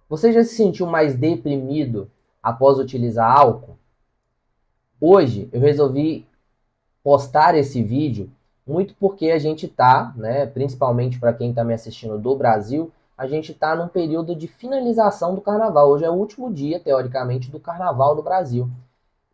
Você já se sentiu mais deprimido após utilizar álcool? Hoje eu resolvi postar esse vídeo muito porque a gente tá, né, principalmente para quem está me assistindo do Brasil, a gente está num período de finalização do carnaval. Hoje é o último dia, teoricamente, do carnaval no Brasil.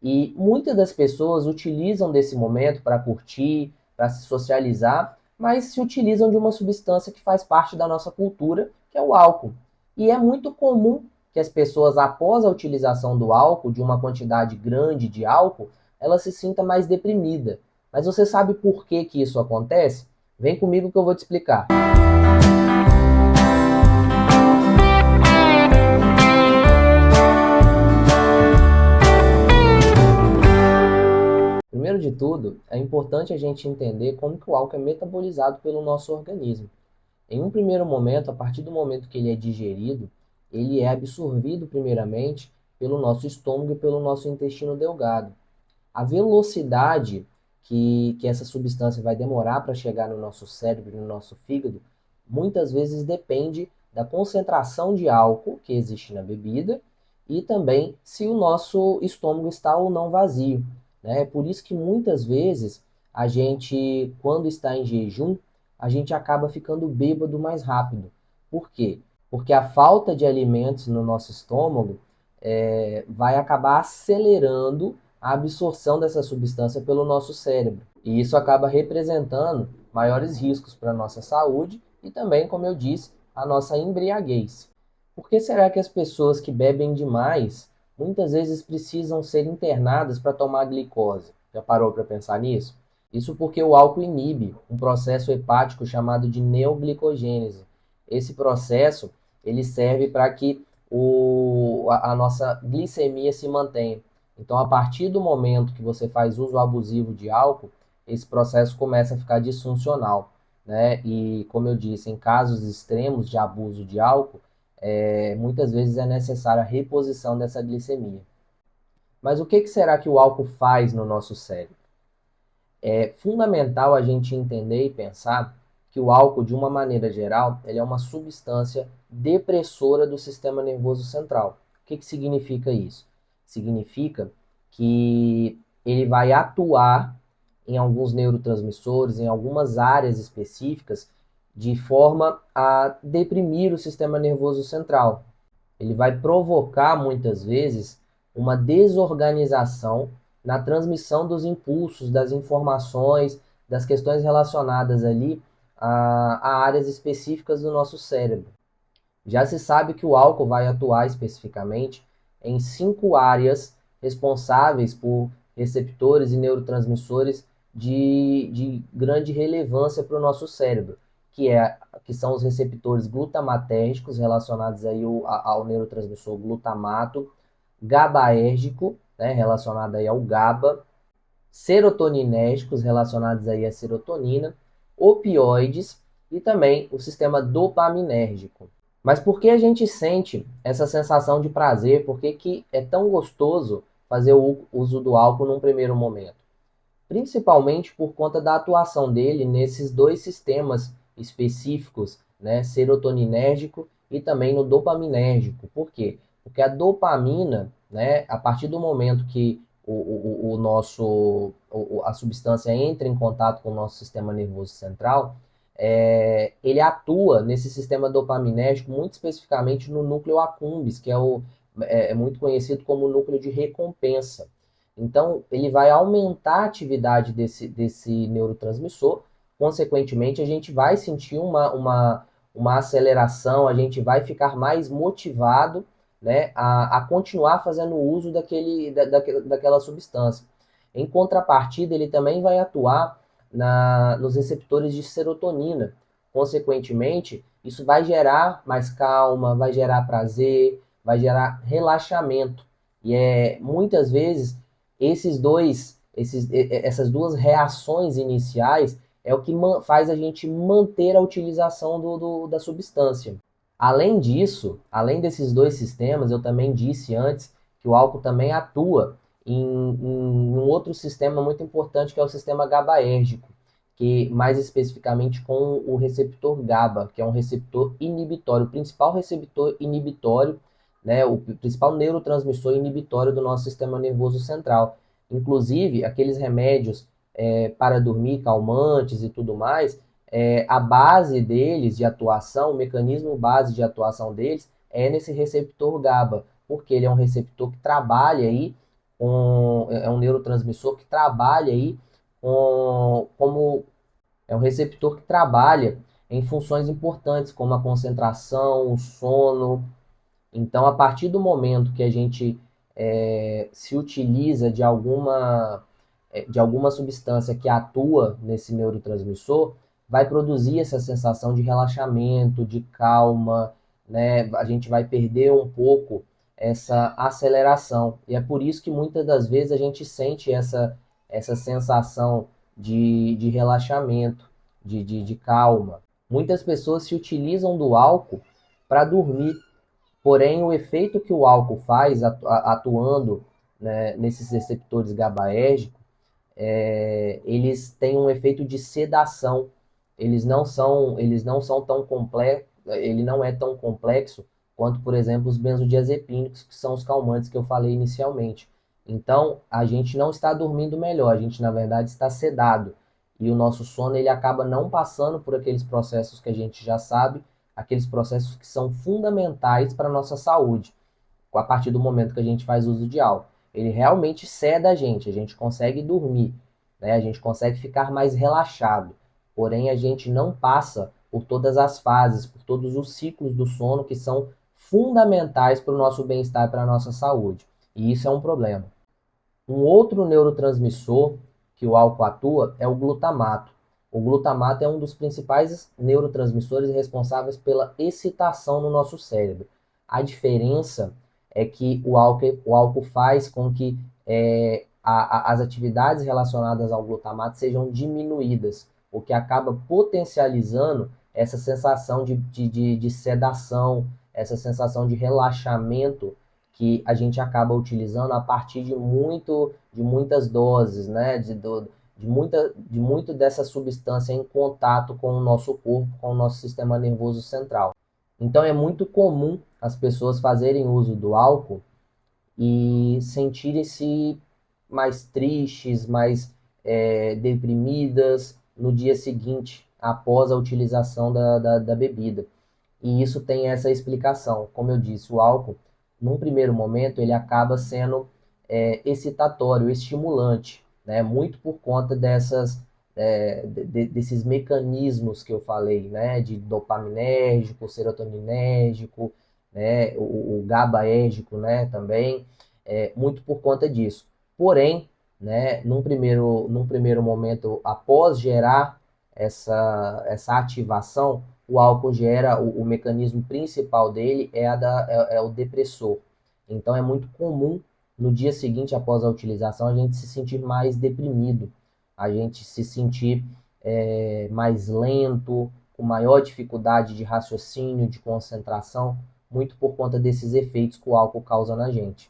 E muitas das pessoas utilizam desse momento para curtir, para se socializar, mas se utilizam de uma substância que faz parte da nossa cultura, que é o álcool. E é muito comum que as pessoas, após a utilização do álcool, de uma quantidade grande de álcool, ela se sinta mais deprimida. Mas você sabe por que que isso acontece? Vem comigo que eu vou te explicar. Primeiro de tudo, é importante a gente entender como que o álcool é metabolizado pelo nosso organismo. Em um primeiro momento, a partir do momento que ele é digerido, ele é absorvido primeiramente pelo nosso estômago e pelo nosso intestino delgado. A velocidade que essa substância vai demorar para chegar no nosso cérebro e no nosso fígado, muitas vezes depende da concentração de álcool que existe na bebida e também se o nosso estômago está ou não vazio, né? É por isso que muitas vezes a gente, quando está em jejum, a gente acaba ficando bêbado mais rápido. Por quê? Porque a falta de alimentos no nosso estômago vai acabar acelerando a absorção dessa substância pelo nosso cérebro. E isso acaba representando maiores riscos para a nossa saúde e também, como eu disse, a nossa embriaguez. Por que será que as pessoas que bebem demais muitas vezes precisam ser internadas para tomar glicose? Já parou para pensar nisso? Isso porque o álcool inibe um processo hepático chamado de neoglicogênese. Esse processo ele serve para que a nossa glicemia se mantenha. Então, a partir do momento que você faz uso abusivo de álcool, esse processo começa a ficar disfuncional, né? E, como eu disse, em casos extremos de abuso de álcool, muitas vezes é necessária a reposição dessa glicemia. Mas o que será que o álcool faz no nosso cérebro? É fundamental a gente entender e pensar que o álcool, de uma maneira geral, ele é uma substância depressora do sistema nervoso central. O que significa isso? Significa que ele vai atuar em alguns neurotransmissores, em algumas áreas específicas, de forma a deprimir o sistema nervoso central. Ele vai provocar muitas vezes uma desorganização na transmissão dos impulsos, das informações, das questões relacionadas ali a áreas específicas do nosso cérebro. Já se sabe que o álcool vai atuar especificamente em 5 áreas responsáveis por receptores e neurotransmissores de grande relevância para o nosso cérebro, que são os receptores glutamatérgicos relacionados aí ao neurotransmissor glutamato, GABAérgico, né, relacionado aí ao GABA, serotoninérgicos relacionados aí à serotonina, opioides e também o sistema dopaminérgico. Mas por que a gente sente essa sensação de prazer? Por que que é tão gostoso fazer o uso do álcool num primeiro momento? Principalmente por conta da atuação dele nesses dois sistemas específicos, né, serotoninérgico e também no dopaminérgico. Por quê? Porque a dopamina, né, a partir do momento que a substância entra em contato com o nosso sistema nervoso central, ele atua nesse sistema dopaminérgico muito especificamente no núcleo accumbens, que é muito conhecido como núcleo de recompensa. Então, ele vai aumentar a atividade desse neurotransmissor, consequentemente, a gente vai sentir uma aceleração, a gente vai ficar mais motivado, né, a continuar fazendo uso daquela substância. Em contrapartida, ele também vai atuar nos receptores de serotonina. Consequentemente, isso vai gerar mais calma, vai gerar prazer, vai gerar relaxamento. E muitas vezes essas duas reações iniciais é o que faz a gente manter a utilização da substância. Além disso, além desses dois sistemas, eu também disse antes que o álcool também atua em um outro sistema muito importante, que é o sistema GABAérgico, que mais especificamente com o receptor GABA, que é um receptor inibitório, o principal receptor inibitório, né, o principal neurotransmissor inibitório do nosso sistema nervoso central. Inclusive, aqueles remédios para dormir, calmantes e tudo mais, a base deles de atuação, o mecanismo base de atuação deles é nesse receptor GABA, porque ele é um receptor que trabalha aí, é um neurotransmissor que trabalha aí como é um receptor que trabalha em funções importantes, como a concentração, o sono. Então, a partir do momento que a gente se utiliza de alguma substância que atua nesse neurotransmissor, vai produzir essa sensação de relaxamento, de calma, né? A gente vai perder um pouco essa aceleração. E é por isso que muitas das vezes a gente sente essa sensação de relaxamento, de calma. Muitas pessoas se utilizam do álcool para dormir. Porém, o efeito que o álcool faz atuando, né, nesses receptores GABAérgicos, eles têm um efeito de sedação. Eles não são tão complexos, ele não é tão complexo quanto, por exemplo, os benzodiazepínicos, que são os calmantes que eu falei inicialmente. Então, a gente não está dormindo melhor, a gente na verdade está sedado. E o nosso sono ele acaba não passando por aqueles processos que a gente já sabe, aqueles processos que são fundamentais para a nossa saúde, a partir do momento que a gente faz uso de álcool. Ele realmente ceda a gente consegue dormir, né? A gente consegue ficar mais relaxado, porém a gente não passa por todas as fases, por todos os ciclos do sono que são fundamentais para o nosso bem-estar e para a nossa saúde. E isso é um problema. Um outro neurotransmissor que o álcool atua é o glutamato. O glutamato é um dos principais neurotransmissores responsáveis pela excitação no nosso cérebro. A diferença é que o álcool faz com que as atividades relacionadas ao glutamato sejam diminuídas, o que acaba potencializando essa sensação de sedação, essa sensação de relaxamento que a gente acaba utilizando a partir de muitas doses, né? De muito dessa substância em contato com o nosso corpo, com o nosso sistema nervoso central. Então é muito comum as pessoas fazerem uso do álcool e sentirem-se mais tristes, mais deprimidas no dia seguinte, após a utilização da bebida. E isso tem essa explicação. Como eu disse, o álcool, num primeiro momento, ele acaba sendo excitatório, estimulante, né? Muito por conta desses mecanismos que eu falei, né? De dopaminérgico, serotoninérgico, né? O GABAérgico, né? Também, muito por conta disso. Porém, né? Num primeiro momento, após gerar essa ativação, o álcool gera, o mecanismo principal dele é o depressor. Então é muito comum no dia seguinte, após a utilização, a gente se sentir mais deprimido, a gente se sentir mais lento, com maior dificuldade de raciocínio, de concentração, muito por conta desses efeitos que o álcool causa na gente.